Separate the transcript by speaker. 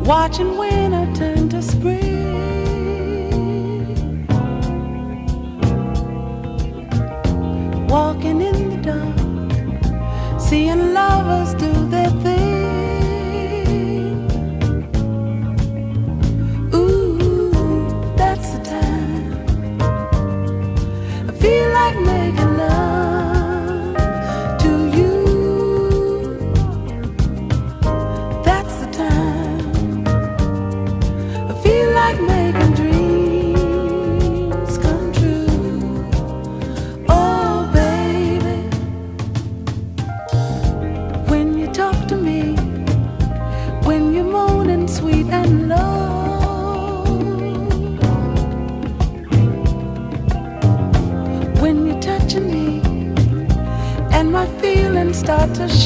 Speaker 1: watching winter turn to spring, walking in the dark, seeing lovers do their thing. Ooh, that's the time I feel like making love to you. That's the time I feel like making dreams come true. Oh baby, when you talk to me, when you're moaning sweet and low, when you're touching me and my feelings start to show.